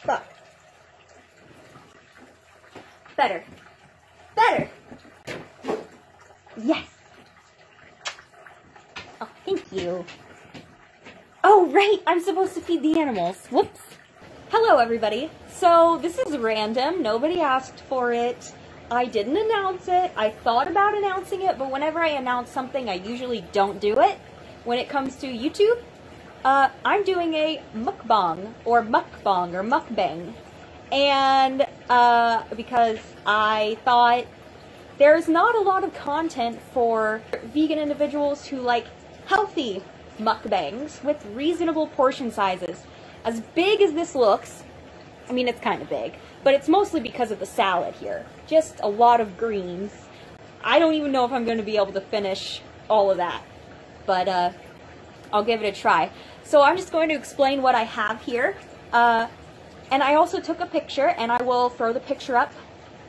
Fuck. Better. Better. Yes. Oh, thank you. Oh, right. I'm supposed to feed the animals. Whoops. Hello, everybody. So, this is random. Nobody asked for it. I didn't announce it. I thought about announcing it, but whenever I announce something, I usually don't do it. When it comes to YouTube, I'm doing a mukbang, or mukbang. And, because I thought there's not a lot of content for vegan individuals who like healthy mukbangs with reasonable portion sizes. As big as this looks, I mean, it's kind of big, but it's mostly because of the salad here. Just a lot of greens. I don't even know if I'm going to be able to finish all of that, but I'll give it a try. So I'm just going to explain what I have here. And I also took a picture, and I will throw the picture up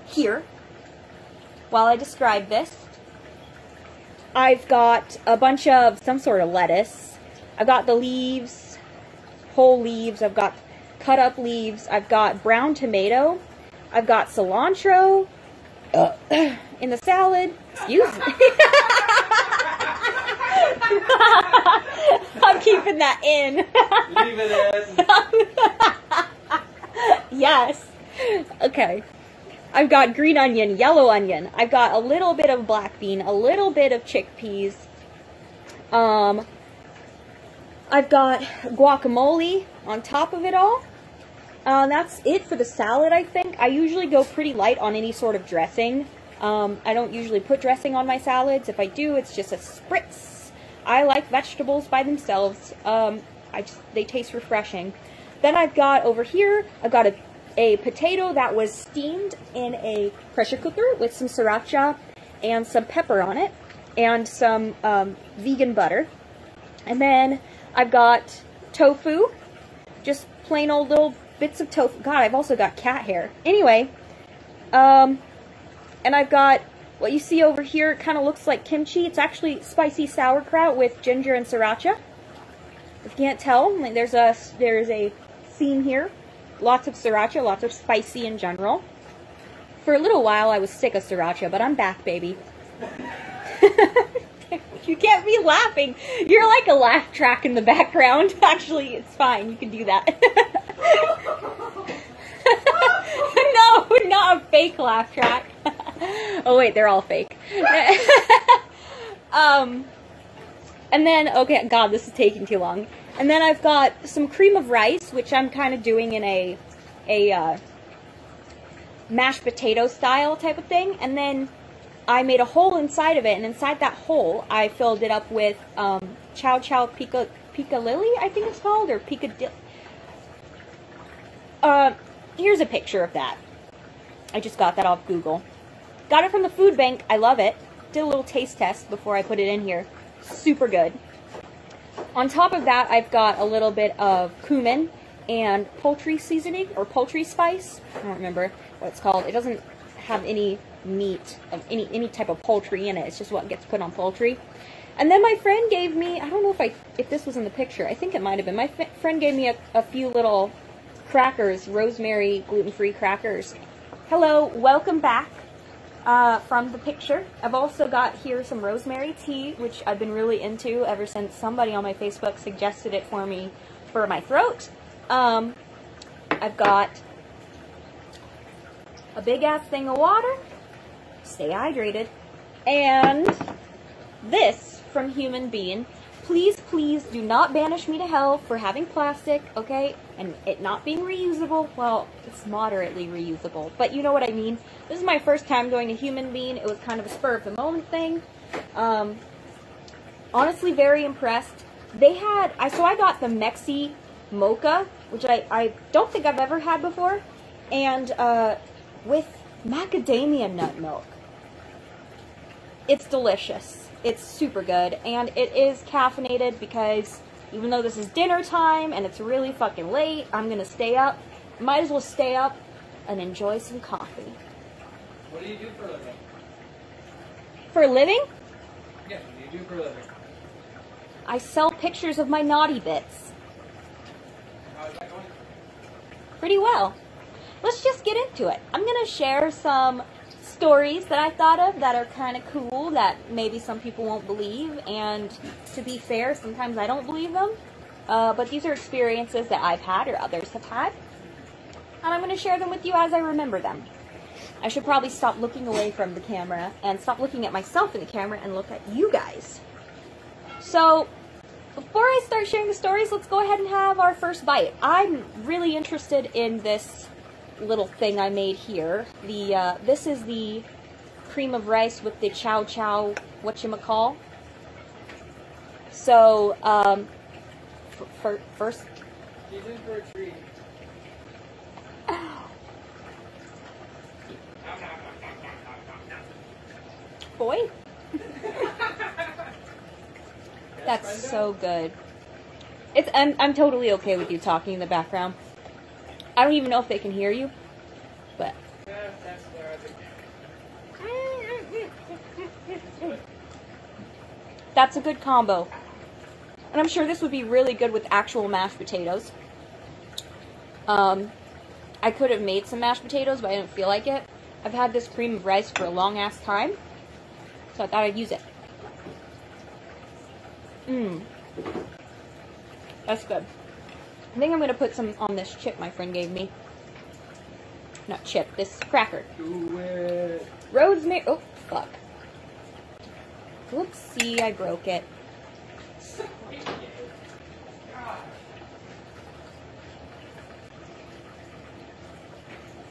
here while I describe this. I've got a bunch of some sort of lettuce. I've got the leaves, whole leaves. I've got cut up leaves. I've got brown tomato. I've got cilantro in the salad. Excuse me. I'm keeping that in. Leave it in. Yes. Okay. I've got green onion, yellow onion. I've got a little bit of black bean, a little bit of chickpeas. I've got guacamole on top of it all. That's it for the salad, I think. I usually go pretty light on any sort of dressing. I don't usually put dressing on my salads. If I do, it's just a spritz. I like vegetables by themselves. They taste refreshing. Then I've got over here, I've got a potato that was steamed in a pressure cooker with some sriracha and some pepper on it, and some vegan butter. And then I've got tofu, just plain old little bits of tofu. God, I've also got cat hair. Anyway, and I've got what you see over here. It kind of looks like kimchi. It's actually spicy sauerkraut with ginger and sriracha. If you can't tell, there's a theme here. Lots of sriracha, lots of spicy in general. For a little while, I was sick of sriracha, but I'm back, baby. You can't be laughing. You're like a laugh track in the background. Actually, it's fine. You can do that. No, not a fake laugh track. Oh, wait, they're all fake. And then, okay, God, this is taking too long. And then I've got some cream of rice, which I'm kind of doing in a mashed potato style type of thing. And then I made a hole inside of it, and inside that hole, I filled it up with chow chow pica lily, I think it's called, or picadilly. Here's a picture of that. I just got that off Google. Got it from the food bank. I love it. Did a little taste test before I put it in here. Super good. On top of that, I've got a little bit of cumin and poultry seasoning, or poultry spice. I don't remember what it's called. It doesn't have any meat of any type of poultry in it. It's just what gets put on poultry. And then my friend gave me, I don't know if this was in the picture. I think it might have been. My friend gave me a few little crackers, rosemary gluten-free crackers. Hello, welcome back from the picture. I've also got here some rosemary tea, which I've been really into ever since somebody on my Facebook suggested it for me for my throat. I've got a big-ass thing of water. Stay hydrated. And this from Human Being. Please, please do not banish me to hell for having plastic, okay? And it not being reusable. Well, it's moderately reusable, but you know what I mean. This is my first time going to Human Being. It was kind of a spur-of-the-moment thing. Honestly, very impressed. They had, so I got the Mexi Mocha, which I don't think I've ever had before, and with macadamia nut milk. It's delicious. It's super good, and it is caffeinated because even though this is dinner time and it's really fucking late, I'm gonna stay up. Might as well stay up and enjoy some coffee. What do you do for a living? For a living? Yeah, what do you do for a living? I sell pictures of my naughty bits. How's that going? pretty well. Let's just get into it. I'm going to share some stories that I thought of that are kind of cool that maybe some people won't believe, and to be fair, sometimes I don't believe them, but these are experiences that I've had or others have had, and I'm going to share them with you as I remember them. I should probably stop looking away from the camera and stop looking at myself in the camera and look at you guys. So, before I start sharing the stories, let's go ahead and have our first bite. I'm really interested in this little thing I made here. This is the cream of rice with the chow chow whatchamacall. So, first... She's in for a treat. Boy. That's so good. I'm totally okay with you talking in the background. I don't even know if they can hear you, but... That's a good combo. And I'm sure this would be really good with actual mashed potatoes. I could have made some mashed potatoes, but I didn't feel like it. I've had this cream of rice for a long-ass time, so I thought I'd use it. That's good. I think I'm going to put some on this chip my friend gave me. Not chip, this cracker. Do it. Rosemary. Oh, fuck. Whoopsie, I broke it.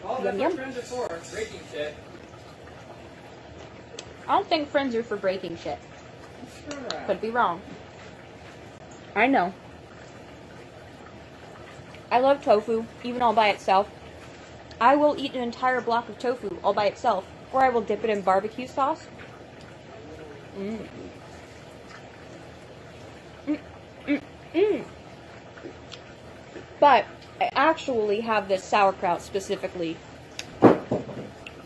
All Yum, yum. friends are for breaking shit. I don't think friends are for breaking shit. Screw that. Could be wrong. I know. I love tofu, even all by itself. I will eat an entire block of tofu all by itself, or I will dip it in barbecue sauce. But I actually have this sauerkraut specifically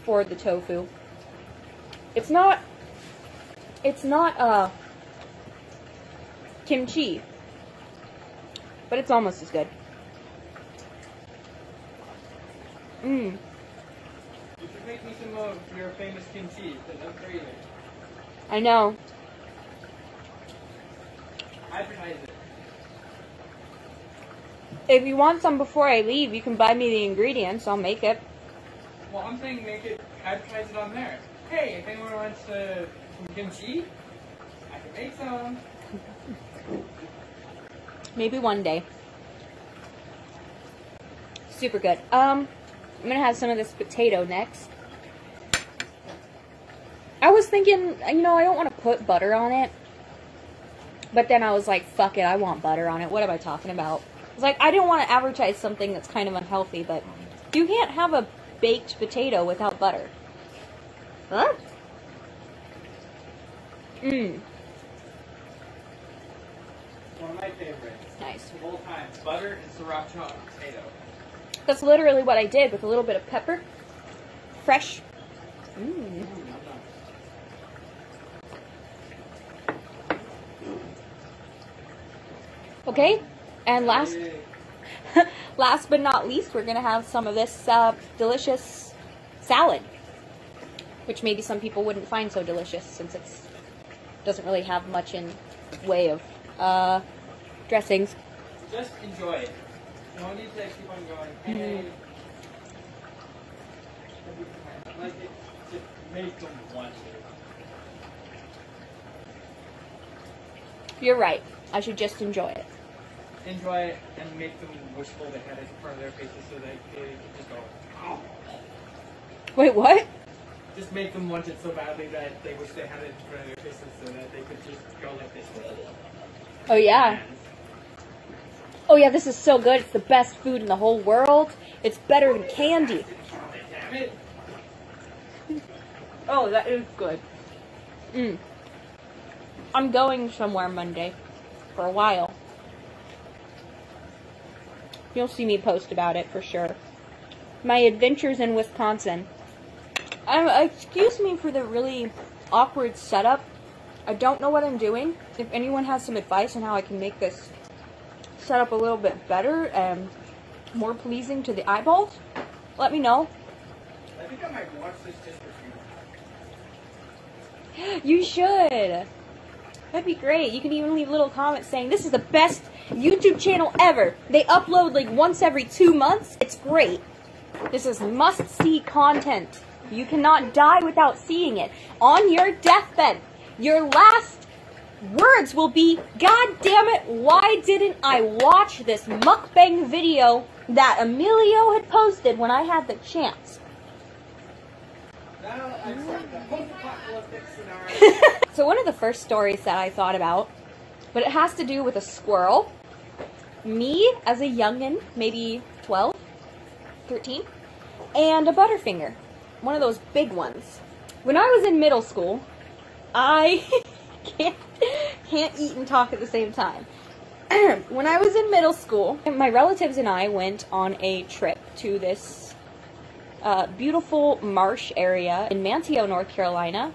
for the tofu. It's not kimchi, but it's almost as good. You should make me some of your famous kimchi, because I'm craving. I know. Advertise it. If you want some before I leave, you can buy me the ingredients. I'll make it. Well, I'm saying advertise it on there. Hey, if anyone wants some kimchi, I can make some. Maybe one day. Super good. I'm gonna have some of this potato next. I was thinking, you know, I don't want to put butter on it. But then I was like, fuck it, I want butter on it. What am I talking about? It's like, I didn't want to advertise something that's kind of unhealthy, but you can't have a baked potato without butter. Huh? One of my favorites. Nice. Of all time. Butter and sriracha on potato. That's literally what I did with a little bit of pepper. Fresh. Okay, and last but not least, we're going to have some of this delicious salad, which maybe some people wouldn't find so delicious since it doesn't really have much in way of dressings. Just enjoy it. No need to keep on going. Hey. Like it, just make them want it. You're right. I should just enjoy it. Enjoy it and make them wishful they had it in front of their faces so they could just go, oh. Wait, what? Just make them want it so badly that they wish they had it in front of their faces so that they could just go like this. Oh, yeah. Oh, yeah, this is so good. It's the best food in the whole world. It's better than candy. Damn it. Oh, that is good. I'm going somewhere Monday for a while. You'll see me post about it for sure. My adventures in Wisconsin. Excuse me for the really awkward setup. I don't know what I'm doing. If anyone has some advice on how I can make this setup a little bit better, more pleasing to the eyeballs, let me know. I think I might watch this just for you. You should. That'd be great. You can even leave little comments saying, this is the best YouTube channel ever. They upload like once every 2 months. It's great. This is must-see content. You cannot die without seeing it. On your deathbed, your last words will be, God damn it, why didn't I watch this mukbang video that Emilio had posted when I had the chance? Now I'm like the post-apocalyptic scenario. So one of the first stories that I thought about, but it has to do with a squirrel. Me as a youngin', maybe 12, 13, and a Butterfinger. One of those big ones. When I was in middle school, I can't eat and talk at the same time. When I was in middle school, my relatives and I went on a trip to this beautiful marsh area in Manteo, North Carolina,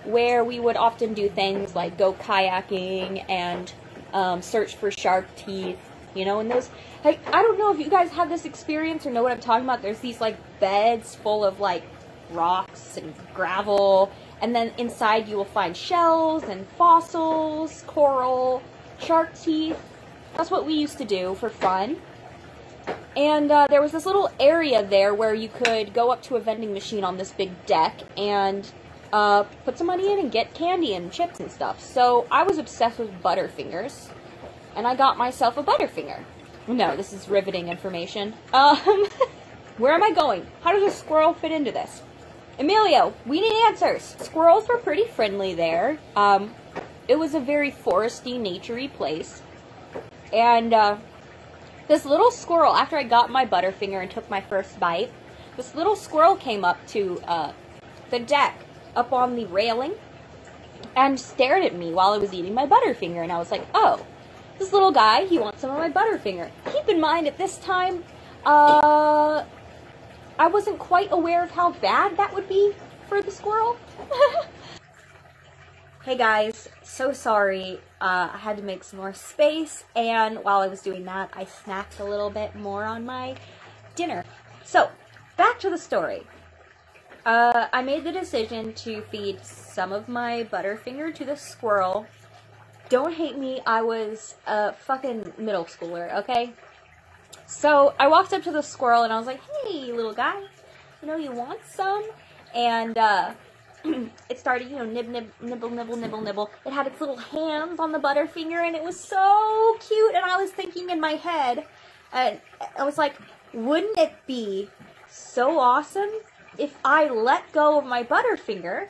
where we would often do things like go kayaking and search for shark teeth, you know, and those, like, I don't know if you guys have this experience or know what I'm talking about. There's these, like, beds full of, like, rocks and gravel, and then inside you will find shells and fossils, coral, shark teeth. That's what we used to do for fun. And there was this little area there where you could go up to a vending machine on this big deck and put some money in and get candy and chips and stuff. So I was obsessed with Butterfingers, and I got myself a Butterfinger. No, this is riveting information. Where am I going? How does a squirrel fit into this? Emilio, we need answers. Squirrels were pretty friendly there. It was a very foresty, naturey place. And this little squirrel, after I got my Butterfinger and took my first bite, this little squirrel came up to the deck up on the railing and stared at me while I was eating my Butterfinger. And I was like, oh, this little guy, he wants some of my Butterfinger. Keep in mind, at this time, I wasn't quite aware of how bad that would be for the squirrel. Hey guys, so sorry. I had to make some more space, and while I was doing that, I snacked a little bit more on my dinner. So, back to the story. I made the decision to feed some of my Butterfinger to the squirrel. Don't hate me, I was a fucking middle schooler, okay? So, I walked up to the squirrel and I was like, hey, little guy, you know, you want some? And, it started, you know, nibble, nibble, nibble. It had its little hands on the Butterfinger, and it was so cute, and I was thinking in my head, I was like, wouldn't it be so awesome if I let go of my Butterfinger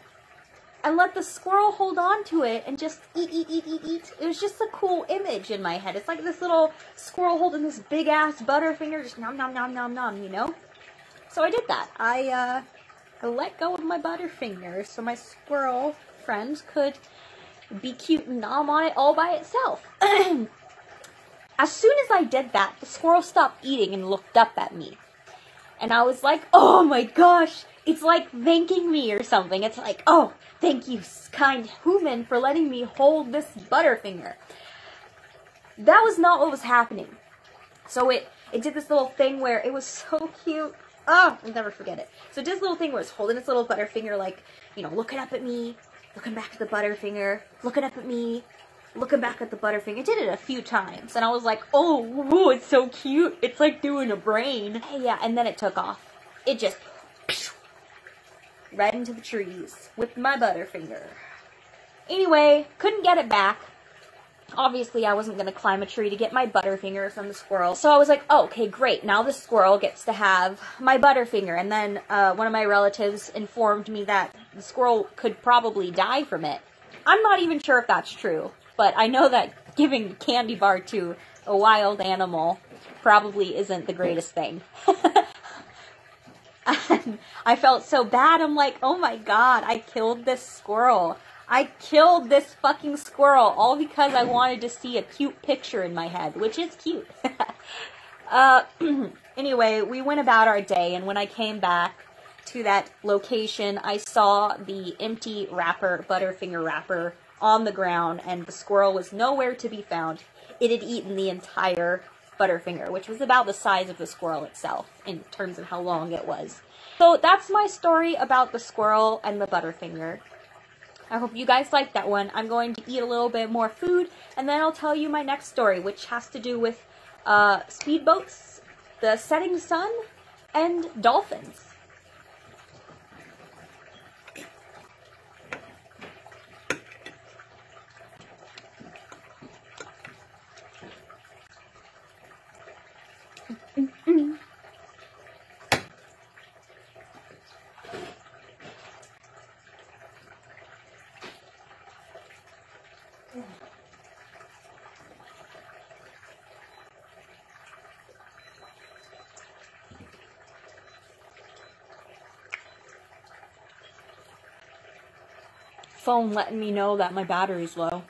and let the squirrel hold on to it and just eat. It was just a cool image in my head. It's like this little squirrel holding this big-ass Butterfinger, just nom, nom, nom, nom, nom, you know? So I did that. I let go of my Butterfinger so my squirrel friends could be cute and nom on it all by itself. As soon as I did that, the squirrel stopped eating and looked up at me. And I was like, oh my gosh, it's like thanking me or something. It's like, oh, thank you, kind human, for letting me hold this Butterfinger. That was not what was happening. So it did this little thing where it was so cute. Oh, I'll never forget it. So it did this little thing where it's holding its little Butterfinger, like, you know, looking up at me, looking back at the Butterfinger, looking up at me, looking back at the Butterfinger. It did it a few times, and I was like, oh, whoa, it's so cute. It's like doing a brain. Yeah, and then it took off. It just right into the trees with my Butterfinger. Anyway, couldn't get it back. Obviously, I wasn't going to climb a tree to get my Butterfinger from the squirrel. So I was like, oh, okay, great. Now the squirrel gets to have my Butterfinger. And then one of my relatives informed me that the squirrel could probably die from it. I'm not even sure if that's true. But I know that giving candy bar to a wild animal probably isn't the greatest thing. And I felt so bad. I'm like, oh my god, I killed this squirrel. I killed this fucking squirrel all because I wanted to see a cute picture in my head, which is cute. Anyway, we went about our day, and when I came back to that location, I saw the empty wrapper, Butterfinger wrapper, on the ground, and the squirrel was nowhere to be found. It had eaten the entire Butterfinger, which was about the size of the squirrel itself in terms of how long it was. So that's my story about the squirrel and the Butterfinger. I hope you guys liked that one. I'm going to eat a little bit more food, and then I'll tell you my next story, which has to do with speedboats, the setting sun, and dolphins. Phone letting me know that my battery's low.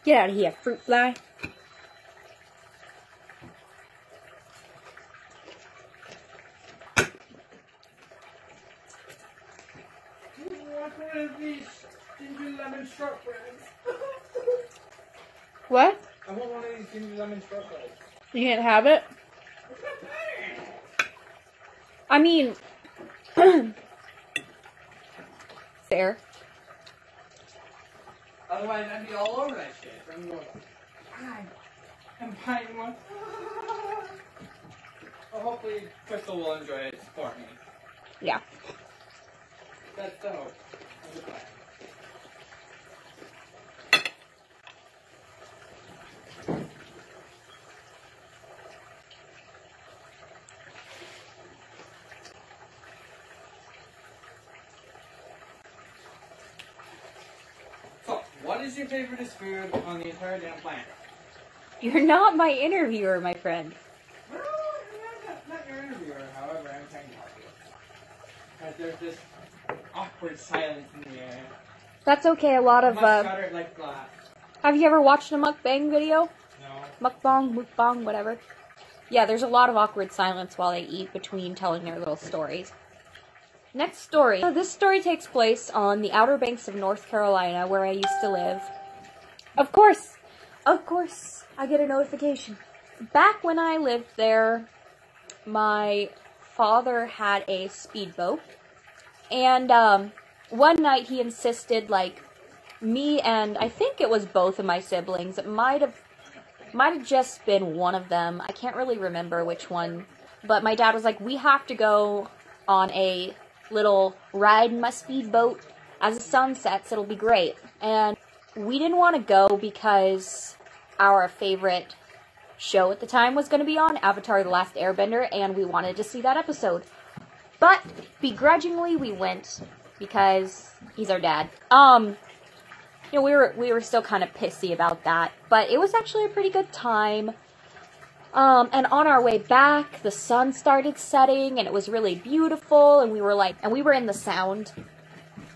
Get out of here, fruit fly. Want one of these ginger lemon shortbreads? What? I want one of these ginger lemon shortbreads. You can't have it? I mean, fair. Otherwise, I'd be all over that shit. I'm going, I'm buying one. Well, hopefully, Crystal will enjoy it for me. Yeah. That's so. So, what is your favorite food on the entire damn planet? You're not my interviewer, my friend. No, not your interviewer, however, I'm trying to help you. Because there's this awkward silence in the air. That's okay, a lot of, Shut it like glass. have you ever watched a mukbang video? No. Mukbang, whatever. Yeah, there's a lot of awkward silence while they eat between telling their little stories. Next story. This story takes place on the Outer Banks of North Carolina, where I used to live. Of course, I get a notification. Back when I lived there, my father had a speedboat, and one night he insisted, like, me and I think it was both of my siblings. It might have just been one of them. I can't really remember which one, but my dad was like, we have to go on a little ride in my speedboat as the sun sets. It'll be great. And we didn't want to go because our favorite show at the time was going to be on, Avatar: The Last Airbender, and we wanted to see that episode. But begrudgingly we went because he's our dad. You know, we were still kind of pissy about that, but it was actually a pretty good time. And on our way back, the sun started setting, and it was really beautiful, and we were in the Sound,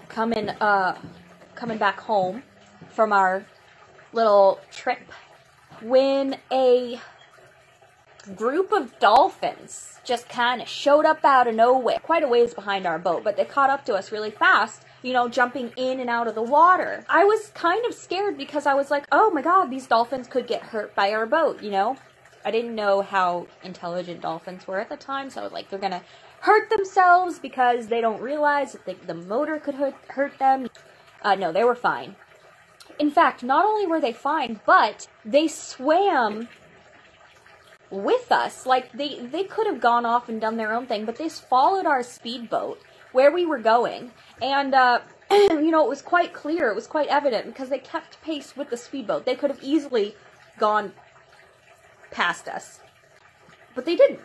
coming back home from our little trip, when a group of dolphins just kind of showed up out of nowhere, quite a ways behind our boat, but they caught up to us really fast, you know, jumping in and out of the water. I was kind of scared because I was like, oh my god, these dolphins could get hurt by our boat, you know? I didn't know how intelligent dolphins were at the time, so I was like, they're gonna hurt themselves because they don't realize that the motor could hurt them. No, they were fine. In fact, not only were they fine, but they swam with us. Like, they could have gone off and done their own thing, but they followed our speedboat where we were going. And, you know, it was quite clear, it was quite evident, because they kept pace with the speedboat. They could have easily gone past us, but they didn't.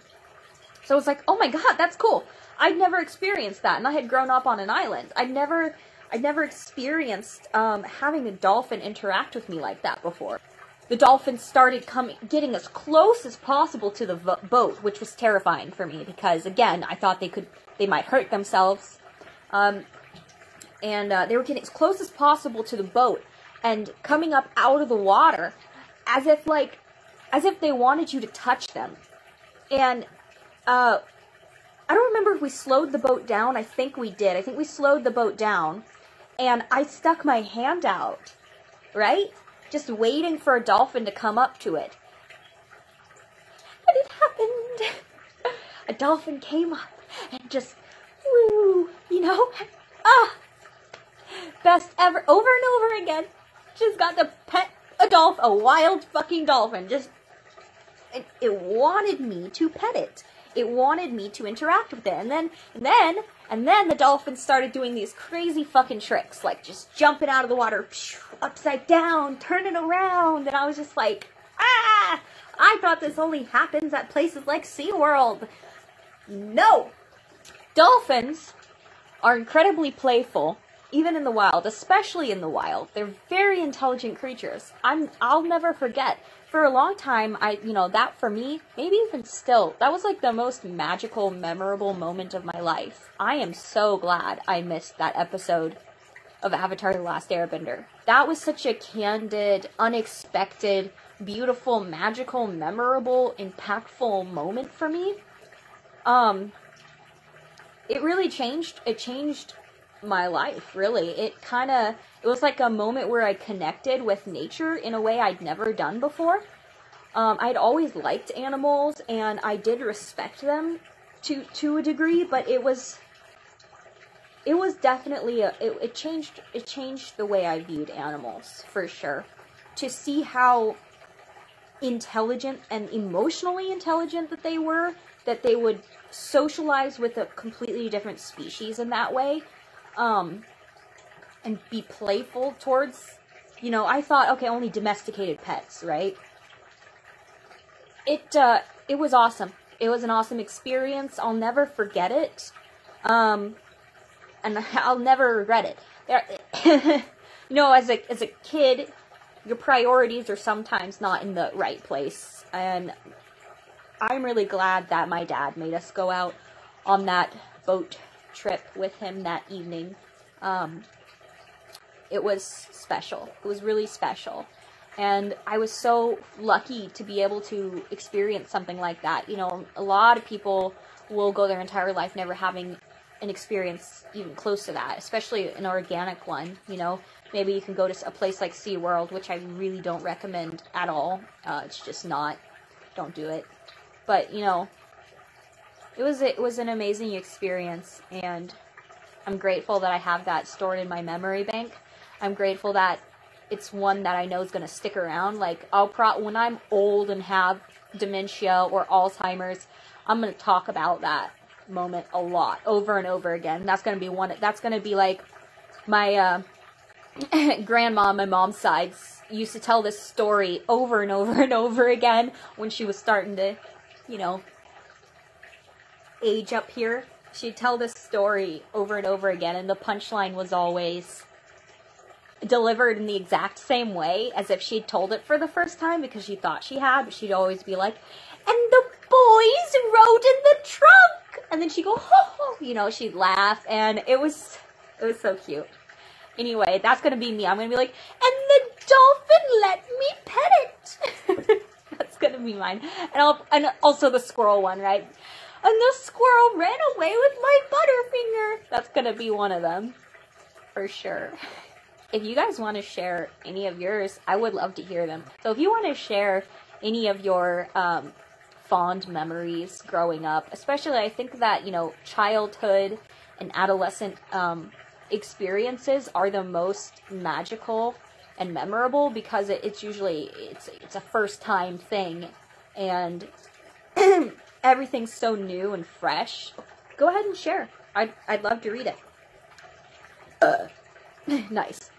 So I was like, oh my god, that's cool. I'd never experienced that, and I had grown up on an island. I'd never experienced having a dolphin interact with me like that before. The dolphins started getting as close as possible to the boat, which was terrifying for me because, again, I thought they might hurt themselves. And they were getting as close as possible to the boat and coming up out of the water as if they wanted you to touch them. And I don't remember if we slowed the boat down. I think we did. I think we slowed the boat down. and I stuck my hand out, right? Just waiting for a dolphin to come up to it. And it happened. A dolphin came up and just, woo, you know? Best ever, over and over again. Just got to pet a wild fucking dolphin. Just, it wanted me to pet it. It wanted me to interact with it. And then the dolphin started doing these crazy fucking tricks. Like just jumping out of the water, upside down, turning around. And I was just like, ah! I thought this only happens at places like SeaWorld. No! Dolphins are incredibly playful, even in the wild, especially in the wild. They're very intelligent creatures. I'll never forget. For a long time, that for me, maybe even still, that was like the most magical, memorable moment of my life. I am so glad I missed that episode of Avatar: The Last Airbender. That was such a candid, unexpected, beautiful, magical, memorable, impactful moment for me. It really changed my life, really. It was like a moment where I connected with nature in a way I'd never done before. I'd always liked animals, and I did respect them to a degree, but it was definitely it changed the way I viewed animals, for sure. To see how intelligent and emotionally intelligent that they would socialize with a completely different species in that way, and be playful towards, I thought, okay, only domesticated pets, right? It was awesome. It was an awesome experience. I'll never forget it. And I'll never regret it. As a kid, your priorities are sometimes not in the right place. And I'm really glad that my dad made us go out on that boat trip with him that evening. It was special. It was really special. And I was so lucky to be able to experience something like that. A lot of people will go their entire life never having an experience even close to that, especially an organic one. Maybe you can go to a place like SeaWorld, which I really don't recommend at all. It's just not. Don't do it. But, it was an amazing experience, and I'm grateful that I have that stored in my memory bank. I'm grateful that it's one that I know is going to stick around. Like, when I'm old and have dementia or Alzheimer's, I'm going to talk about that moment a lot, over and over again. That's going to be like my grandma on my mom's side used to tell this story over and over and over again when she was starting to, age up here. She'd tell this story over and over again, and the punchline was always delivered in the exact same way as if she'd told it for the first time, because she thought she had, but she'd always be like, and the boys rode in the trunk, and then she'd go, ho, ho, she'd laugh, and it was so cute. Anyway, that's gonna be me. I'm gonna be like, and the dolphin let me pet it. That's gonna be mine. And also the squirrel one, right? And the squirrel ran away with my butterfinger. That's gonna be one of them, for sure. If you guys want to share any of yours, I would love to hear them. So if you want to share any of your fond memories growing up, especially I think that, childhood and adolescent experiences are the most magical and memorable, because it's usually a first time thing, and everything's so new and fresh. Go ahead and share. I'd love to read it. Nice.